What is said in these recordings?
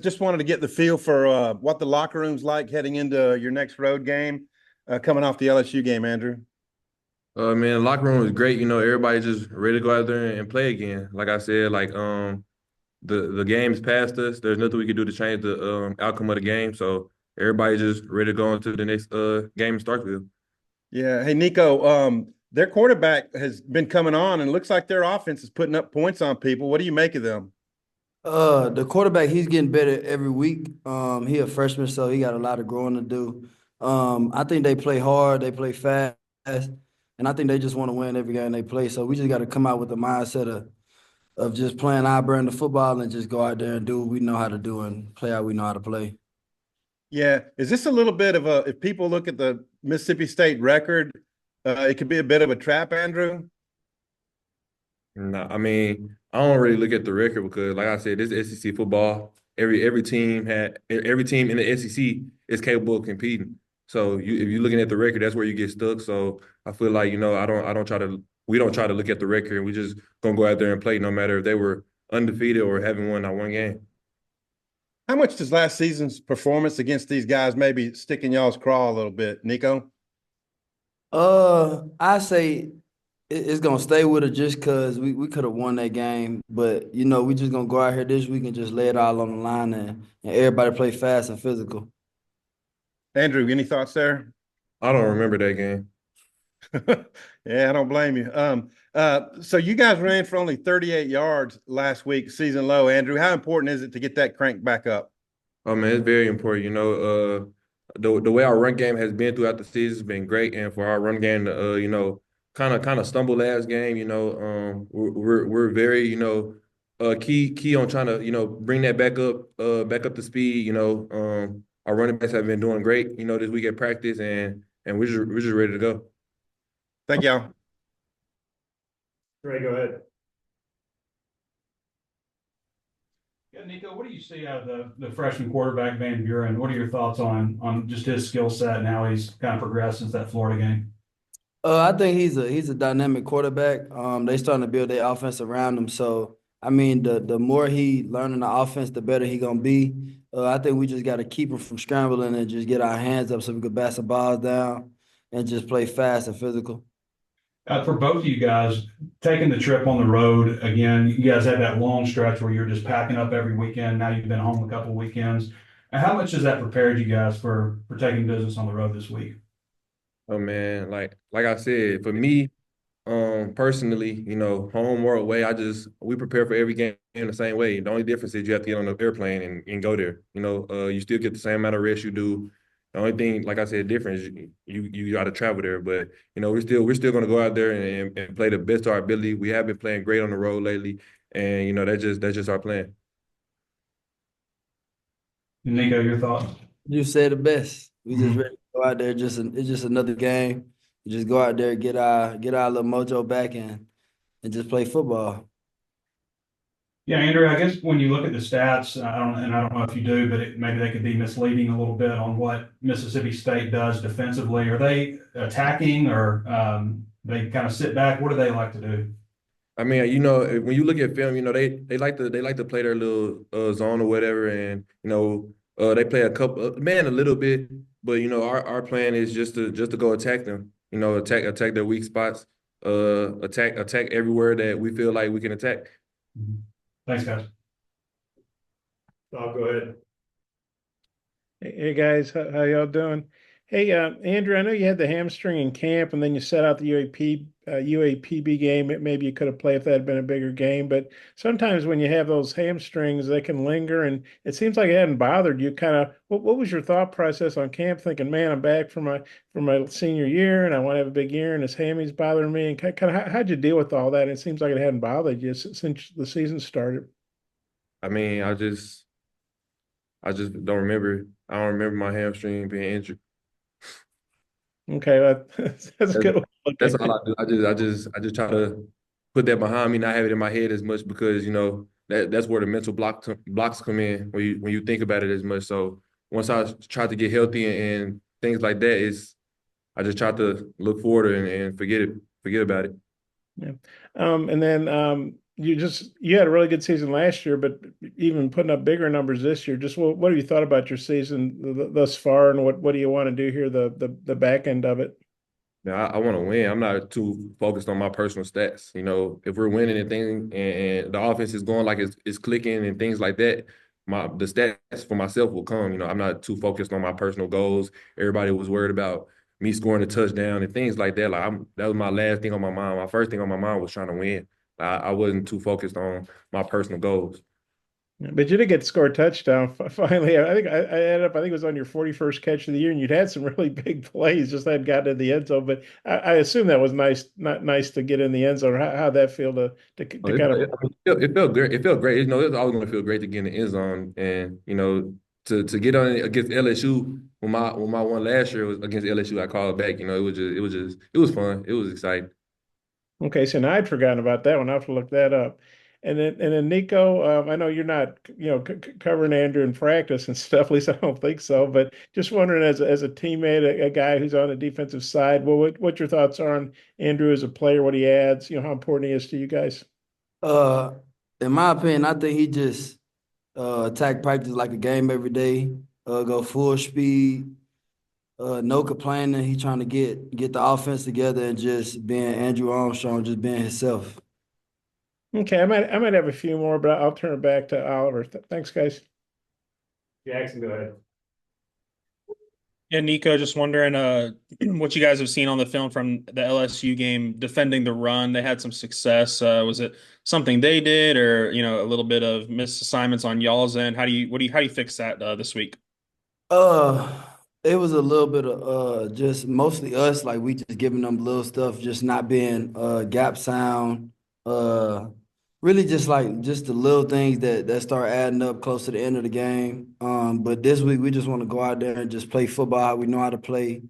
just wanted to get the feel for what the locker room's like heading into your next road game, coming off the LSU game, Andrew. Man, the locker room was great. Everybody just ready to go out there and play again. Like I said, the game's past us. There's nothing we can do to change the outcome of the game. So everybody just ready to go into the next game in Starkville. Yeah. Hey, Nico, their quarterback has been coming on and looks like their offense is putting up points on people. What do you make of them? The quarterback, he's getting better every week. He a freshman, so he got a lot of growing to do. I think they play hard, they play fast, and I think they just want to win every game they play. So we just got to come out with the mindset of just playing our brand of football and just go out there and do what we know how to do and play how we know how to play. Yeah. Is this a little bit of if people look at the Mississippi State record, it could be a bit of a trap, Andrew? No, I mean, I don't really look at the record because, like I said, this is SEC football. Every team in the SEC is capable of competing. So if you're looking at the record, that's where you get stuck. So I feel like we don't try to look at the record, and we just gonna go out there and play, no matter if they were undefeated or haven't won not one game. How much does last season's performance against these guys maybe stick in y'all's craw a little bit, Nico? I say it's gonna stay with it just because we could have won that game, but we just gonna go out here this week and just lay it all on the line and everybody play fast and physical. Andrew, any thoughts there? I don't remember that game. Yeah, I don't blame you. So you guys ran for only 38 yards last week, season low. Andrew, how important is it to get that crank back up? Oh man, it's very important. The way our run game has been throughout the season has been great, and for our run game to kind of stumble last game, we're very key on trying to bring that back up to speed. Our running backs have been doing great, this week at practice, and we're just ready to go. Thank y'all. Ray, go ahead. Yeah, Nico, what do you see out of the freshman quarterback Van Buren? What are your thoughts on just his skill set and how he's kind of progressed since that Florida game? I think he's a dynamic quarterback. They starting to build their offense around him. So I mean, the more he learning the offense, the better he gonna be. I think we just got to keep him from scrambling and just get our hands up so we can pass the balls down and just play fast and physical. For both of you guys, taking the trip on the road again, you guys had that long stretch where you're just packing up every weekend. Now you've been home a couple of weekends. And how much has that prepared you guys for taking business on the road this week? Oh man, like I said, for me, personally, home or away, we prepare for every game in the same way. The only difference is you have to get on the airplane and go there. You still get the same amount of rest you do. The only thing, like I said, different is you got to travel there. But we're still going to go out there and play the best of our ability. We have been playing great on the road lately, and that's just our plan. Nico, your thoughts? You said the best. We just Mhm. ready to go out there. It's just another game. We just go out there, get our little mojo back and just play football. Yeah, Andrew, I guess when you look at the stats, I don't know if you do, but maybe they could be misleading a little bit on what Mississippi State does defensively. Are they attacking or they kind of sit back? What do they like to do? I mean, when you look at film, they like to play their little zone or whatever, and they play a couple man a little bit, but our plan is just to go attack them, attack their weak spots, attack everywhere that we feel like we can attack. Mhm. Thanks, guys. I'll go ahead. Hey guys, how y'all doing? Hey, Andrew, I know you had the hamstring in camp, and then you set out the UAPB game. Maybe you could have played if that had been a bigger game. But sometimes when you have those hamstrings, they can linger, and it seems like it hadn't bothered you. Kind of, what was your thought process on camp? Thinking, man, I'm back for my senior year, and I want to have a big year, and this hammy's bothering me. And kind of, how'd you deal with all that? It seems like it hadn't bothered you since the season started. I mean, I just don't remember. I don't remember my hamstring being injured. Okay, that's That's, good. that's Okay. all I do. I just try to put that behind me, not have it in my head as much because that's where the mental blocks come in when you think about it as much. So once I try to get healthy and things like that, I just try to look forward and forget about it. Yeah. And then you had a really good season last year, but even putting up bigger numbers this year. Just what have you thought about your season thus far, and what do you want to do here the back end of it? Man, I want to win. I'm not too focused on my personal stats. You know, if we're winning and things and the offense is going like it's clicking and things like that, the stats for myself will come. You know, I'm not too focused on my personal goals. Everybody was worried about me scoring a touchdown and things like that. That was my last thing on my mind. My first thing on my mind was trying to win. I wasn't too focused on my personal goals. But you did get to score a touchdown finally. I think I added up. I think it was on your 41st catch of the year, and you'd had some really big plays. Just hadn't gotten in the end zone. But I assume that was nice, not nice to get in the end zone. How'd that feel to kind of? It felt great. It felt great. You know, it's always going to feel great to get in the end zone, and you know, to get on it against LSU when my one last year was against LSU, I called back. You know, it was fun. It was exciting. Okay, so now I'd forgotten about that one. I will have to look that up. And then Nico, I know you're not covering Andrew in practice and stuff. At least I don't think so. But just wondering, as a teammate, a guy who's on the defensive side, what your thoughts are on Andrew as a player, what he adds, how important he is to you guys. Uh, in my opinion, I think he just attack practice like a game every day. Go full speed. No complaining. He trying to get the offense together and just being Andrew Armstrong, just being himself. Okay, I might have a few more, but I'll turn it back to Oliver. Thanks, guys. Jackson, go ahead. Yeah, Nico, just wondering what you guys have seen on the film from the LSU game defending the run. They had some success. Was it something they did, or a little bit of misassignments on y'all's end? How do you fix that this week? Uh, it was a little bit of just mostly us, like we just giving them little stuff, just not being gap sound. Really just the little things that start adding up close to the end of the game. But this week we just want to go out there and just play football how we know how to play,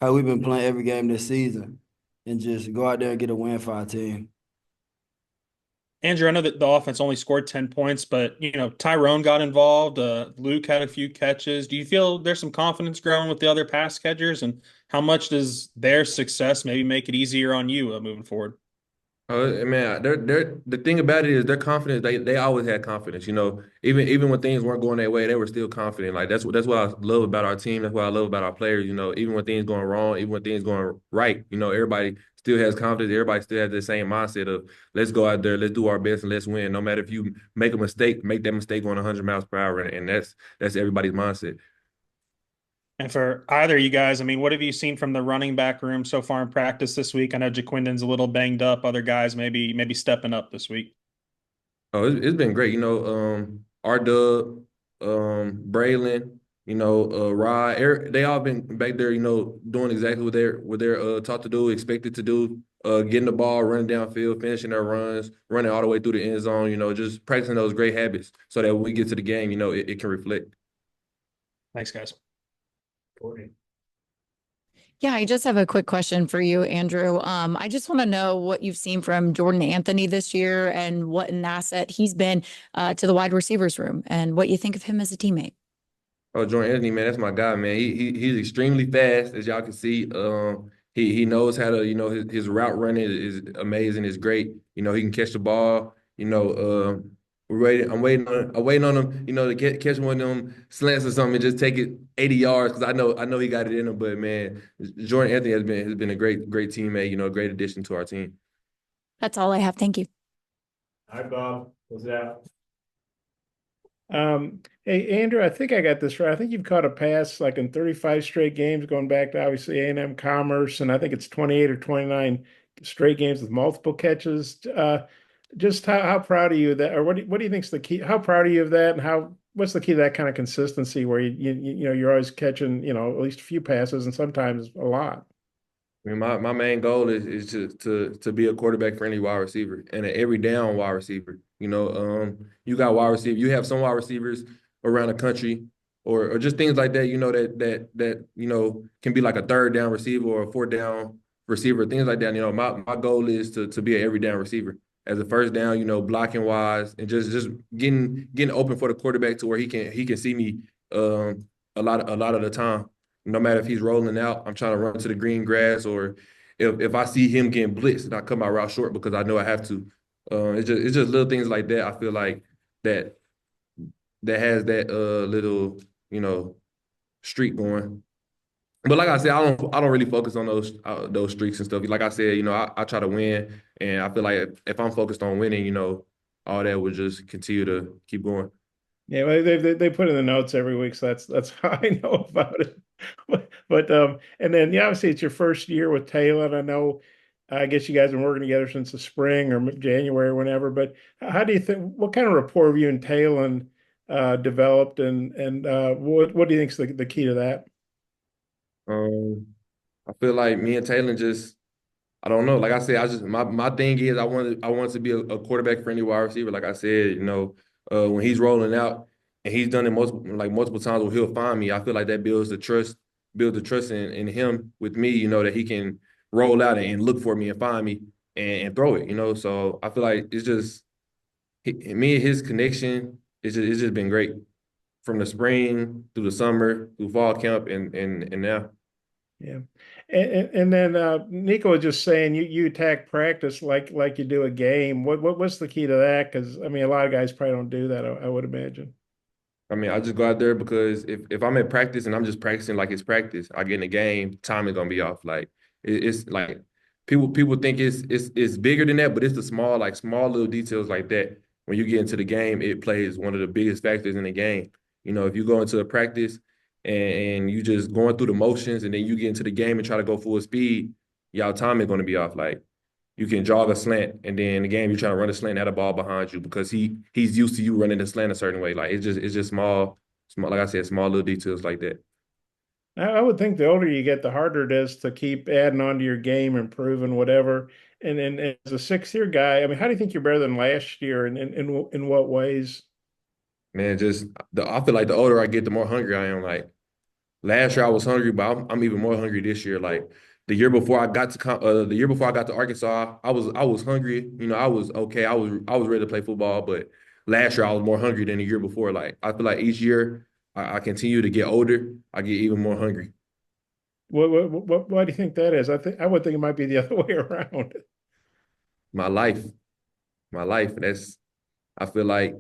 how we've been playing every game this season, and just go out there and get a win for our team. Andrew, I know that the offense only scored 10 points, but Tyrone got involved. Luke had a few catches. Do you feel there's some confidence growing with the other pass catchers, and how much does their success maybe make it easier on you moving forward? Man, the thing about it is they're confident. They always had confidence. You know, even when things weren't going their way, they were still confident. Like that's what I love about our team. That's what I love about our players. You know, even when things going wrong, even when things going right, everybody still has confidence. Everybody still has the same mindset of let's go out there, let's do our best, and let's win. No matter if you make a mistake, make that mistake going 100 miles per hour, and that's everybody's mindset. And for either of you guys, I mean, what have you seen from the running back room so far in practice this week? I know Jaquindon's a little banged up. Other guys maybe stepping up this week. Oh, it's been great. R-Dub, Braylon, Rod, Eric, they all been back there, doing exactly what they're taught to do, expected to do, getting the ball, running downfield, finishing their runs, running all the way through the end zone, just practicing those great habits so that when we get to the game, it can reflect. Thanks, guys. Courtney. Yeah, I just have a quick question for you, Andrew. I just want to know what you've seen from Jordan Anthony this year and what an asset he's been to the wide receivers room and what you think of him as a teammate. Oh, Jordan Anthony, man, that's my guy, man. He's extremely fast, as y'all can see. He knows how to, his route running is amazing. It's great. He can catch the ball. I'm waiting on him, to catch one of them slants or something and just take it 80 yards because I know he got it in him. But man, Jordan Anthony has been a great teammate. A great addition to our team. That's all I have. Thank you. All right, Bob. What's that? Hey, Andrew, I think I got this right. I think you've caught a pass like in 35 straight games, going back to obviously A&M Commerce, and I think it's 28 or 29 straight games with multiple catches. Just how proud are you of that, or what do you think's the key? How proud are you of that, and what's the key to that kind of consistency where you're always catching at least a few passes and sometimes a lot? I mean, my main goal is to be a quarterback friendly wide receiver and an every down wide receiver. You got wide receiver. You have some wide receivers around the country, or just things like that. That can be like a third down receiver or a fourth down receiver. Things like that. My goal is to be an every down receiver. As a first down, blocking wise, and just getting open for the quarterback to where he can see me a lot of the time. No matter if he's rolling out, I'm trying to run to the green grass, or if I see him getting blitzed and I cut my route short because I know I have to. It's just little things like that. I feel like that has that little, you know, streak going. But like I said, I don't really focus on those streaks and stuff. Like I said, you know, I try to win, and I feel like if I'm focused on winning, you know, all that would just continue to keep going. Yeah, well, they put in the notes every week, so that's how I know about it. But and then yeah, obviously it's your first year with Taylor. I know, I guess you guys have been working together since the spring or January or whenever. But how do you think? What kind of rapport have you and Taylor developed, and what do you think is the key to that? Um, I feel like me and Taylor just, I don't know. Like I said, I just my thing is I wanted to be a quarterback friendly wide receiver. Like I said, you know, when he's rolling out and he's done it multiple times where he'll find me, I feel like that builds the trust in him with me, you know, that he can roll out and look for me and find me and throw it, you know. So I feel like it's just me and his connection, it's just been great from the spring through the summer, through fall camp and now. Yeah, and then Nico was just saying you attack practice like you do a game. What's the key to that? Because I mean, a lot of guys probably don't do that. I would imagine. I mean, I just go out there because if I'm at practice and I'm just practicing like it's practice, I get in the game, time is gonna be off. Like it's like people think it's bigger than that, but it's the small little details like that. When you get into the game, it plays one of the biggest factors in the game. You know, if you go into a practice and you just going through the motions and then you get into the game and try to go full speed, y'all time is gonna be off. Like you can jog a slant, and then in the game you're trying to run a slant, at a ball behind you because he's used to you running the slant a certain way. Like it's just small. Like I said, small little details like that. I would think the older you get, the harder it is to keep adding on to your game, improving whatever. And as a 6 year guy, I mean, how do you think you're better than last year, and in what ways? Man, I feel like the older I get, the more hungry I am. Like last year I was hungry, but I'm even more hungry this year. Like the year before I got to Arkansas, I was hungry. You know, I was okay. I was ready to play football, but last year I was more hungry than the year before. Like I feel like each year I continue to get older, I get even more hungry. Why do you think that is? I would think it might be the other way around. My life, my life. I feel like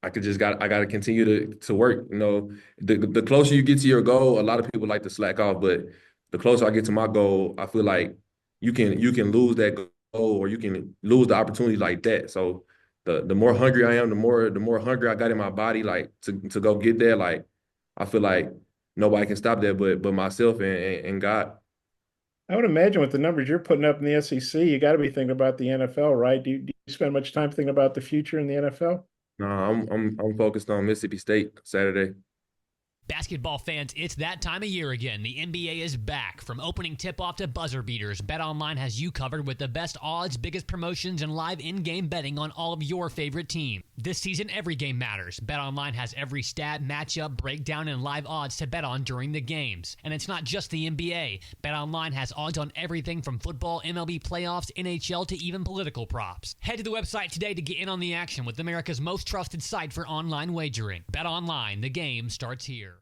I gotta continue to work. You know, the closer you get to your goal, a lot of people like to slack off, but the closer I get to my goal, I feel like you can lose that goal or you can lose the opportunity like that. So the more hungry I am, the more hungry I got in my body, like to go get there. Like I feel like nobody can stop that but myself and God. I would imagine with the numbers you're putting up in the SEC, you got to be thinking about the NFL, right? Do you spend much time thinking about the future in the NFL? No, I'm focused on Mississippi State Saturday. Basketball fans, it's that time of year again. The NBA is back. From opening tip-off to buzzer beaters, BetOnline has you covered with the best odds, biggest promotions, and live in-game betting on all of your favorite teams. This season, every game matters. BetOnline has every stat, matchup, breakdown, and live odds to bet on during the games. And it's not just the NBA. BetOnline has odds on everything from football, MLB playoffs, NHL, to even political props. Head to the website today to get in on the action with America's most trusted site for online wagering. BetOnline, the game starts here.